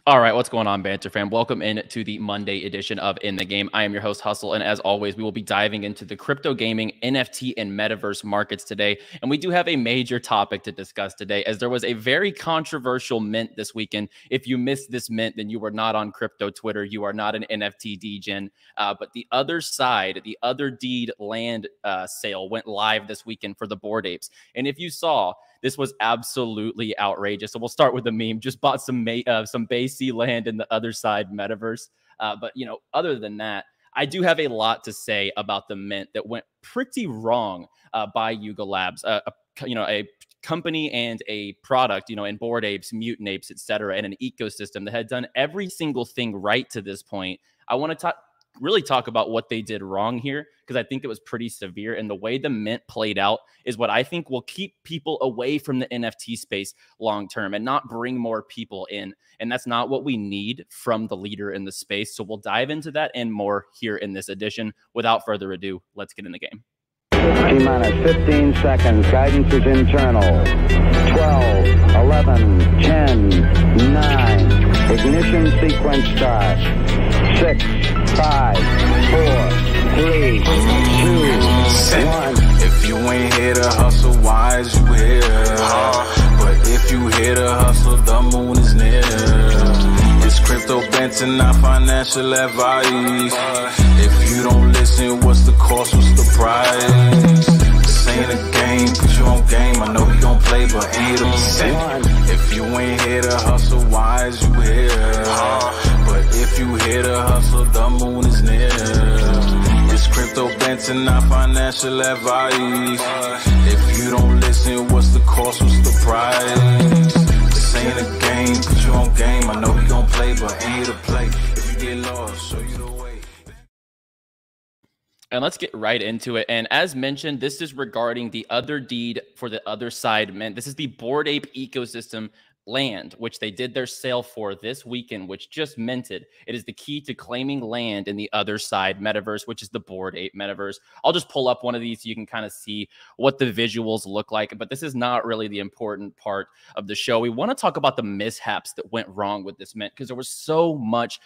All right, what's going on, Banter fam? Welcome in to the Monday edition of In the Game. I am your host, Hustle, and as always, we will be diving into the crypto gaming, NFT, and metaverse markets today. And we do have a major topic to discuss today, as there was a very controversial mint this weekend. If you missed this mint, then you were not on crypto Twitter. You are not an NFT degen. But the other side, the other deed land sale went live this weekend for the Bored Apes. And if you saw, this was absolutely outrageous. So we'll start with the meme. Just bought some Bay C land in the other side metaverse. But, other than that, I do have a lot to say about the mint that went pretty wrong by Yuga Labs, a company and a product, in Bored Apes, Mutant Apes, etc., and an ecosystem that had done every single thing right to this point. I want to really talk about what they did wrong here, because I think it was pretty severe. And the way the mint played out is what I think will keep people away from the NFT space long term and not bring more people in. And that's not what we need from the leader in the space. So we'll dive into that and more here in this edition. Without further ado, let's get in the game. T-minus 15 seconds. Guidance is internal. 12, 11, 10, 9. Ignition sequence start. 6, 5, 4, 3, 2, 1. If you ain't here to hustle, why is you here? But if you here to hustle, the moon is near. It's crypto bent and not financial advice. If you don't listen, what's the cost, what's the price? This ain't a game, put you on game. I know you don't play, but ain't a percent. If you ain't here to hustle, why is you here? But if you here to hustle, the moon is near. It's crypto bent and not financial advice. If you don't listen, what's the cost, what's the price? This ain't a game, put you on game. I know you don't play, but ain't a play. If you get lost, show you the way. And let's get right into it. And as mentioned, this is regarding the other deed for the other side mint. This is the Bored Ape ecosystem land, which they did their sale for this weekend, which just minted. It is the key to claiming land in the other side metaverse, which is the Bored Ape metaverse. I'll just pull up one of these so you can kind of see what the visuals look like, but this is not really the important part of the show. We want to talk about the mishaps that went wrong with this mint, because there was so much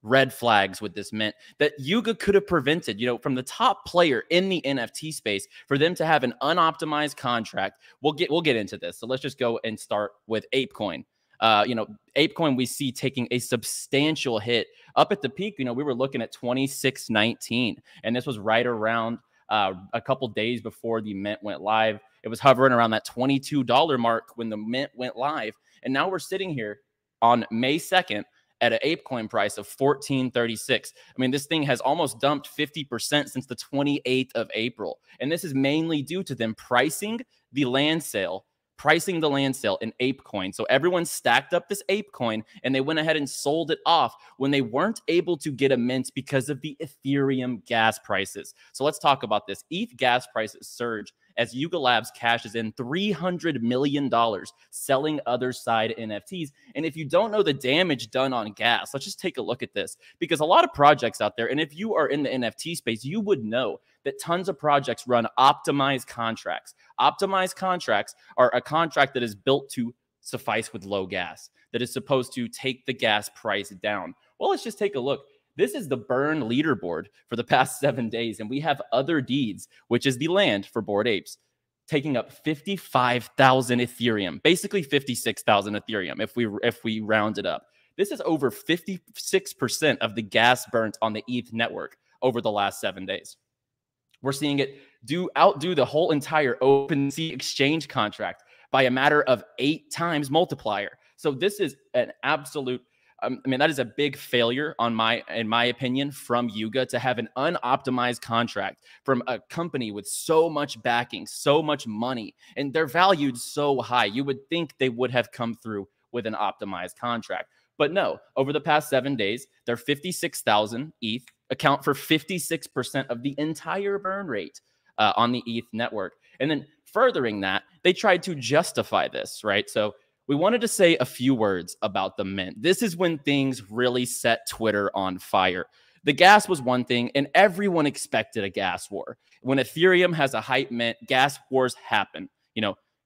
red flags with this mint that Yuga could have prevented, from the top player in the NFT space, for them to have an unoptimized contract. We'll get into this. So let's just go and start with ApeCoin. ApeCoin we see taking a substantial hit up at the peak. We were looking at 26.19, and this was right around a couple days before the mint went live. It was hovering around that $22 mark when the mint went live, and now we're sitting here on May 2nd at an ApeCoin price of $14.36. I mean, this thing has almost dumped 50% since the 28th of April. And this is mainly due to them pricing the land sale in ApeCoin. So everyone stacked up this ApeCoin and they went ahead and sold it off when they weren't able to get a mint because of the Ethereum gas prices. So let's talk about this. ETH gas prices surge as Yuga Labs cashes in $300 million selling other side NFTs. And if you don't know the damage done on gas, let's just take a look at this, because a lot of projects out there, and if you are in the NFT space, you would know that tons of projects run optimized contracts. Optimized contracts are a contract that is built to suffice with low gas, that is supposed to take the gas price down. Well, let's just take a look. This is the burn leaderboard for the past 7 days, and we have other deeds, which is the land for Bored Apes, taking up 55,000 Ethereum, basically 56,000 Ethereum if we round it up. This is over 56% of the gas burnt on the ETH network over the last 7 days. We're seeing it outdo the whole entire OpenSea exchange contract by a matter of 8 times multiplier. So this is an absolute, that is a big failure in my opinion, from Yuga to have an unoptimized contract from a company with so much backing, so much money, and they're valued so high. You would think they would have come through with an optimized contract. But no, over the past 7 days, their 56,000 ETH account for 56% of the entire burn rate on the ETH network. And then furthering that, they tried to justify this, right? So we wanted to say a few words about the mint. This is when things really set Twitter on fire. The gas was one thing, and everyone expected a gas war. When Ethereum has a hype mint, gas wars happen.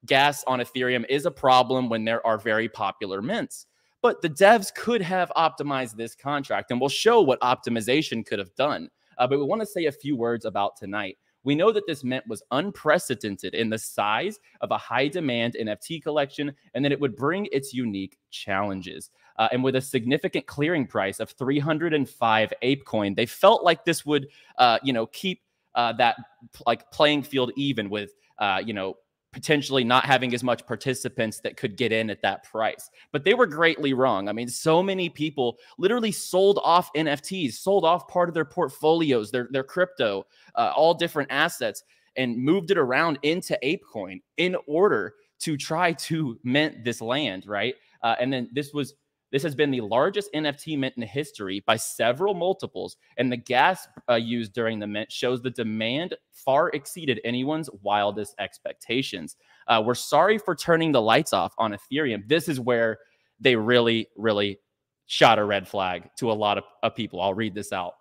Gas on Ethereum is a problem when there are very popular mints. But the devs could have optimized this contract, and we'll show what optimization could have done. But we want to say a few words about tonight. We know that this mint was unprecedented in the size of a high-demand NFT collection, and that it would bring its unique challenges. And with a significant clearing price of 305 ApeCoin, they felt like this would, keep that playing field even with, potentially not having as much participants that could get in at that price. But they were greatly wrong. I mean, so many people literally sold off NFTs, sold off part of their portfolios, their crypto, all different assets, and moved it around into ApeCoin in order to try to mint this land, right? And then this has been the largest NFT mint in history by several multiples, and the gas used during the mint shows the demand far exceeded anyone's wildest expectations. We're sorry for turning the lights off on Ethereum. This is where they really, really shot a red flag to a lot of people. I'll read this out.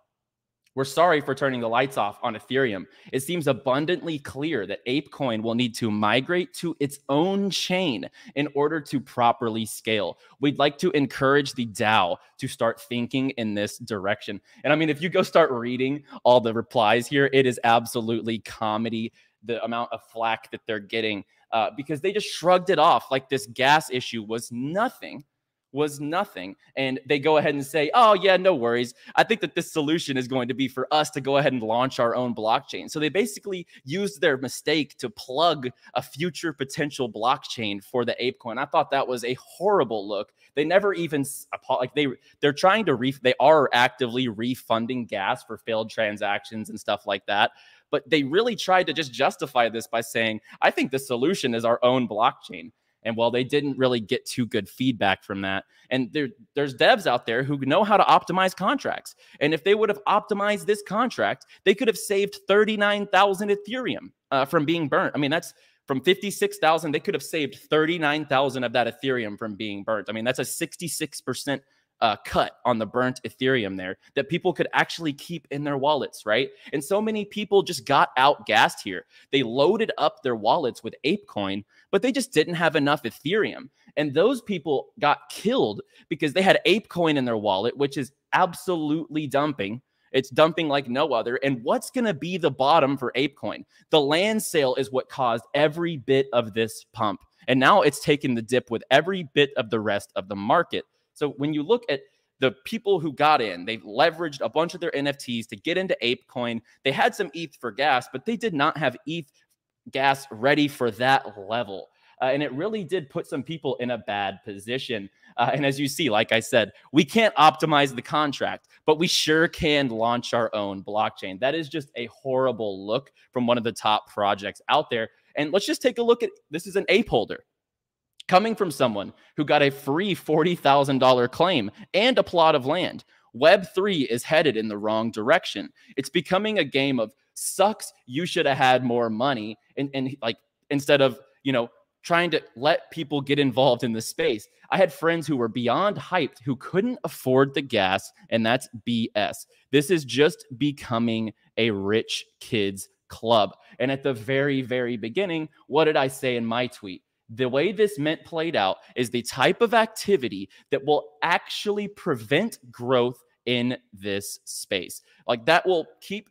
We're sorry for turning the lights off on Ethereum. It seems abundantly clear that ApeCoin will need to migrate to its own chain in order to properly scale. We'd like to encourage the DAO to start thinking in this direction. And I mean, if you go start reading all the replies here, it is absolutely comedy, the amount of flack that they're getting, because they just shrugged it off like this gas issue was nothing. And they go ahead and say, oh yeah, no worries. I think that this solution is going to be for us to go ahead and launch our own blockchain. So they basically used their mistake to plug a future potential blockchain for the ApeCoin. I thought that was a horrible look. They never even they're trying to they are actively refunding gas for failed transactions and stuff like that. But they really tried to just justify this by saying, I think the solution is our own blockchain. And well, they didn't really get too good feedback from that. And there's devs out there who know how to optimize contracts. And if they would have optimized this contract, they could have saved 39,000 Ethereum from being burnt. I mean, that's from 56,000. They could have saved 39,000 of that Ethereum from being burnt. I mean, that's a 66% cut on the burnt Ethereum there that people could actually keep in their wallets, right? And so many people just got outgassed here. They loaded up their wallets with ApeCoin, but they just didn't have enough Ethereum. And those people got killed because they had ApeCoin in their wallet, which is absolutely dumping. It's dumping like no other. And what's going to be the bottom for ApeCoin? The land sale is what caused every bit of this pump. And now it's taken the dip with every bit of the rest of the market. So when you look at the people who got in, they leveraged a bunch of their NFTs to get into ApeCoin. They had some ETH for gas, but they did not have ETH gas ready for that level. And it really did put some people in a bad position. And as you see, like I said, we can't optimize the contract, but we sure can launch our own blockchain. That is just a horrible look from one of the top projects out there. And let's just take a look at, this is an ape holder. Coming from someone who got a free $40,000 claim and a plot of land. Web3 is headed in the wrong direction. It's becoming a game of sucks, you should have had more money. And like, instead of, trying to let people get involved in the space. I had friends who were beyond hyped who couldn't afford the gas, and that's BS. This is just becoming a rich kids club. And at the very, very beginning, what did I say in my tweet? The way this mint played out is the type of activity that will actually prevent growth in this space. Like that will keep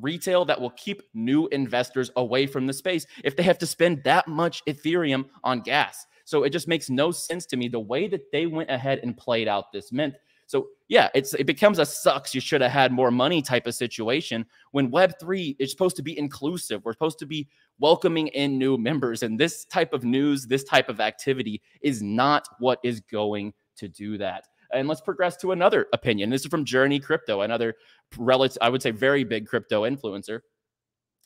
retail, that will keep new investors away from the space if they have to spend that much Ethereum on gas. So it just makes no sense to me the way that they went ahead and played out this mint. So yeah, it becomes a sucks, you should have had more money type of situation when Web3 is supposed to be inclusive. We're supposed to be welcoming in new members. And this type of news, this type of activity is not what is going to do that. And let's progress to another opinion. This is from Journey Crypto, another relative, I would say very big crypto influencer.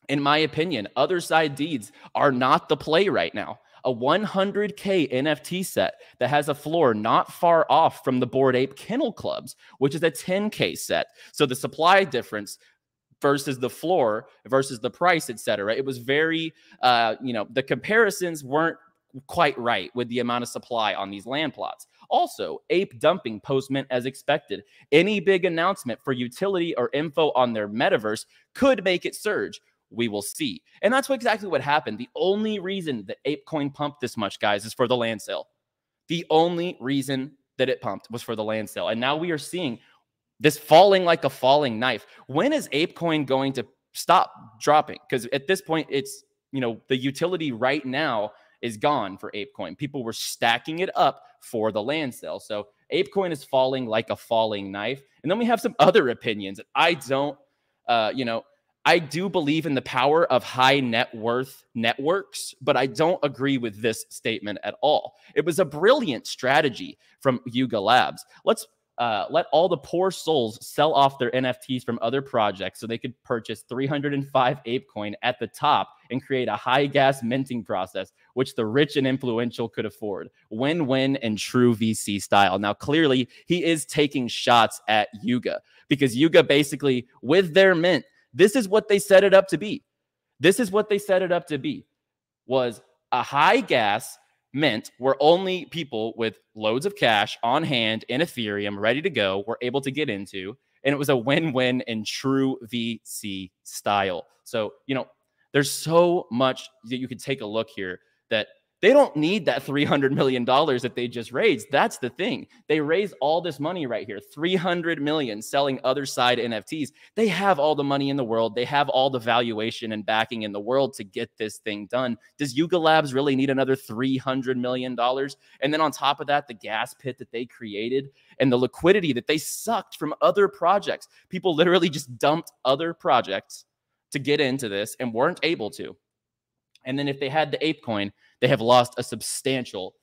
In my opinion, other side deeds are not the play right now. A 100K NFT set that has a floor not far off from the Bored Ape Kennel Clubs, which is a 10K set. So the supply difference versus the floor versus the price, etc. It was very, the comparisons weren't quite right with the amount of supply on these land plots. Also, ape dumping post-mint as expected. Any big announcement for utility or info on their metaverse could make it surge. We will see. And that's exactly what happened. The only reason that ApeCoin pumped this much, guys, is for the land sale. The only reason that it pumped was for the land sale. And now we are seeing this falling like a falling knife. When is ApeCoin going to stop dropping? Because at this point, it's, you know, the utility right now is gone for ApeCoin. People were stacking it up for the land sale. So ApeCoin is falling like a falling knife. And then we have some other opinions. I don't, I do believe in the power of high net worth networks, but I don't agree with this statement at all. It was a brilliant strategy from Yuga Labs. Let's let all the poor souls sell off their NFTs from other projects so they could purchase 305 ApeCoin at the top and create a high gas minting process, which the rich and influential could afford. Win-win and true VC style. Now, clearly, he is taking shots at Yuga because Yuga basically, with their mint, this is what they set it up to be. This is what they set it up to be, was a high gas mint where only people with loads of cash on hand in Ethereum ready to go were able to get into. And it was a win-win in true VC style. So, you know, there's so much that you could take a look here that they don't need that $300 million that they just raised. That's the thing. They raised all this money right here, $300 million selling other side NFTs. They have all the money in the world. They have all the valuation and backing in the world to get this thing done. Does Yuga Labs really need another $300 million? And then on top of that, the gas pit that they created and the liquidity that they sucked from other projects. People literally just dumped other projects to get into this and weren't able to. And then if they had the ApeCoin, they have lost a substantial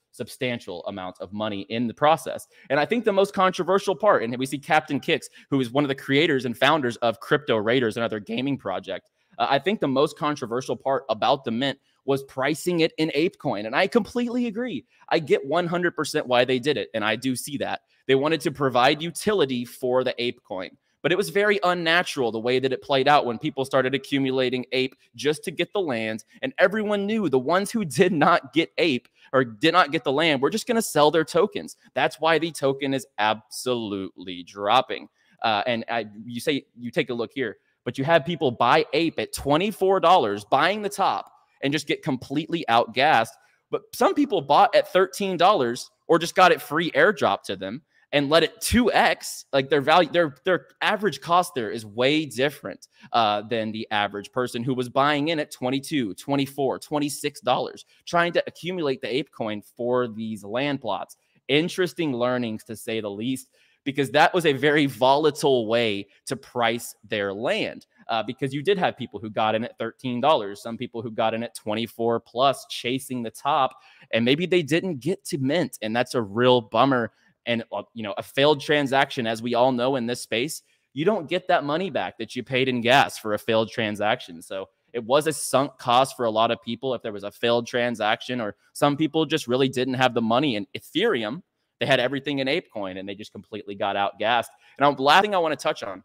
amount of money in the process. And I think the most controversial part, and we see Captain Kicks, who is one of the creators and founders of Crypto Raiders, another gaming project. I think the most controversial part about the mint was pricing it in ApeCoin. And I completely agree. I get 100% why they did it. And I do see that. They wanted to provide utility for the ApeCoin. But it was very unnatural the way that it played out when people started accumulating ape just to get the lands. And everyone knew the ones who did not get ape or did not get the land were just going to sell their tokens. That's why the token is absolutely dropping. You take a look here, but you have people buy ape at $24, buying the top and just get completely outgassed. But some people bought at $13 or just got it free airdrop to them and let it 2x, like their value, their average cost there is way different than the average person who was buying in at $22, $24, $26, trying to accumulate the ApeCoin for these land plots. Interesting learnings, to say the least, because that was a very volatile way to price their land. Because you did have people who got in at $13, some people who got in at 24 plus, chasing the top, and maybe they didn't get to mint, and that's a real bummer. And, you know, a failed transaction, as we all know in this space, you don't get that money back that you paid in gas for a failed transaction. So it was a sunk cost for a lot of people if there was a failed transaction, or some people just really didn't have the money in Ethereum. They had everything in ApeCoin and they just completely got outgassed. And the last thing I want to touch on,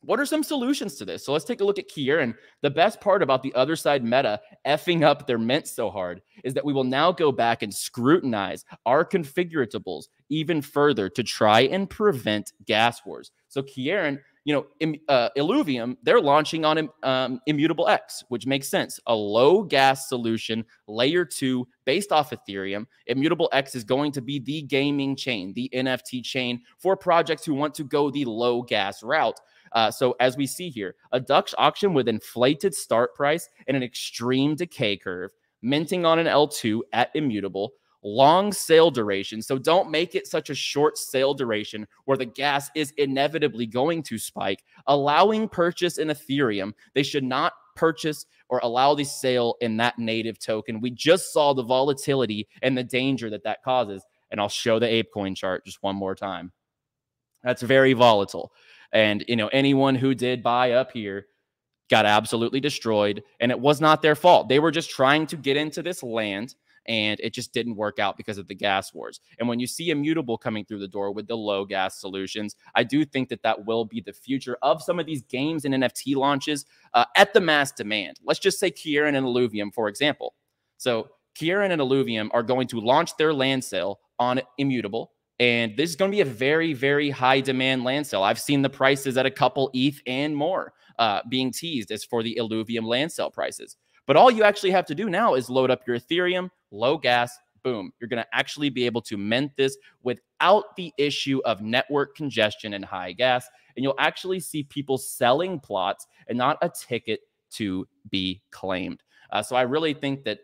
what are some solutions to this? So let's take a look at Kieran. The best part about the other side meta effing up their mint so hard is that we will now go back and scrutinize our configuratables even further to try and prevent gas wars. So Kieran, you know, Illuvium, they're launching on Immutable X, which makes sense. A low gas solution, layer 2, based off Ethereum. Immutable X is going to be the gaming chain, the NFT chain for projects who want to go the low gas route. So as we see here, a Dutch auction with inflated start price and an extreme decay curve, minting on an L2 at Immutable, long sale duration. So don't make it such a short sale duration where the gas is inevitably going to spike, allowing purchase in Ethereum. They should not purchase or allow the sale in that native token. We just saw the volatility and the danger that that causes. And I'll show the ApeCoin chart just one more time. That's very volatile. And, you know, anyone who did buy up here got absolutely destroyed. And it was not their fault. They were just trying to get into this land, and it just didn't work out because of the gas wars. And when you see Immutable coming through the door with the low gas solutions, I do think that that will be the future of some of these games and NFT launches at the mass demand. Let's just say Kieran and Illuvium, for example. So Kieran and Illuvium are going to launch their land sale on Immutable. And this is going to be a very, very high demand land sale. I've seen the prices at a couple ETH and more being teased as for the Illuvium land sale prices. But all you actually have to do now is load up your Ethereum, low gas, boom. You're going to actually be able to mint this without without the issue of network congestion and high gas. And you'll actually see people selling plots and not a ticket to be claimed. So I really think that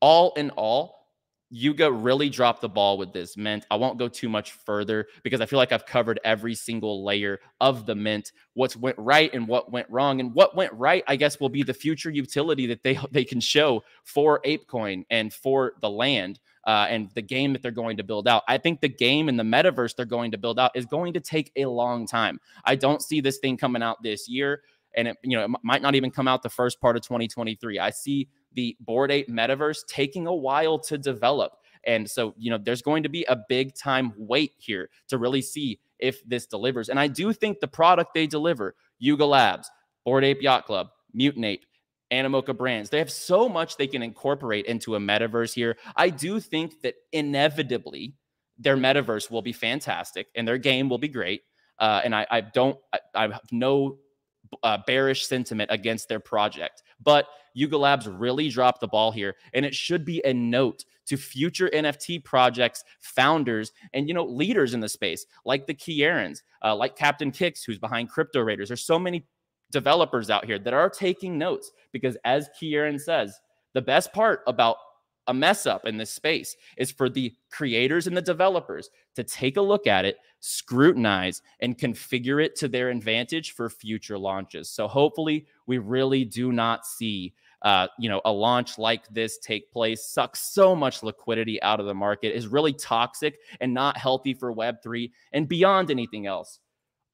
all in all, Yuga really dropped the ball with this mint. I won't go too much further because I feel like I've covered every single layer of the mint, what went right and what went wrong. And what went right, I guess, will be the future utility that they can show for ApeCoin and for the land and the game that they're going to build out. I think the game and the metaverse they're going to build out is going to take a long time. I don't see this thing coming out this year, and it might not even come out the first part of 2023. I see the Bored Ape metaverse taking a while to develop. And so, there's going to be a big time wait here to really see if this delivers. And I do think the product they deliver, Yuga Labs, Bored Ape Yacht Club, Mutant Ape, Animoca Brands, they have so much they can incorporate into a metaverse here. I do think that inevitably their metaverse will be fantastic and their game will be great. And I have no bearish sentiment against their project, but Yuga Labs really dropped the ball here, and it should be a note to future NFT projects, founders, and leaders in the space, like the Kierans, like Captain Kicks, who's behind Crypto Raiders. There's so many developers out here that are taking notes because, as Kieran says, the best part about a mess up in this space is for the creators and the developers to take a look at it, scrutinize, and configure it to their advantage for future launches. So hopefully we really do not see a launch like this take place, suck so much liquidity out of the market, is really toxic and not healthy for Web3 and beyond anything else.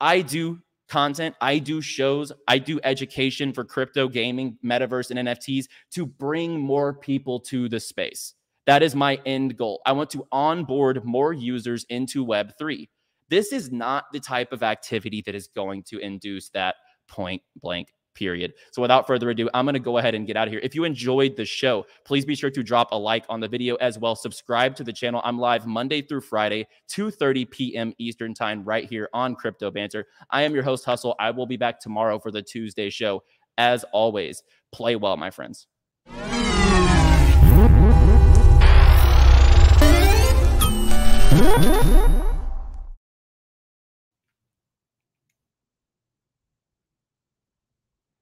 I do content, I do shows, I do education for crypto, gaming, metaverse, and NFTs to bring more people to the space. That is my end goal. I want to onboard more users into Web3. This is not the type of activity that is going to induce that, point blank, period. So without further ado, I'm going to go ahead and get out of here. If you enjoyed the show, please be sure to drop a like on the video as well. Subscribe to the channel. I'm live Monday through Friday, 2:30 p.m. Eastern time, right here on Crypto Banter. I am your host, Hustle. I will be back tomorrow for the Tuesday show. As always, play well, my friends.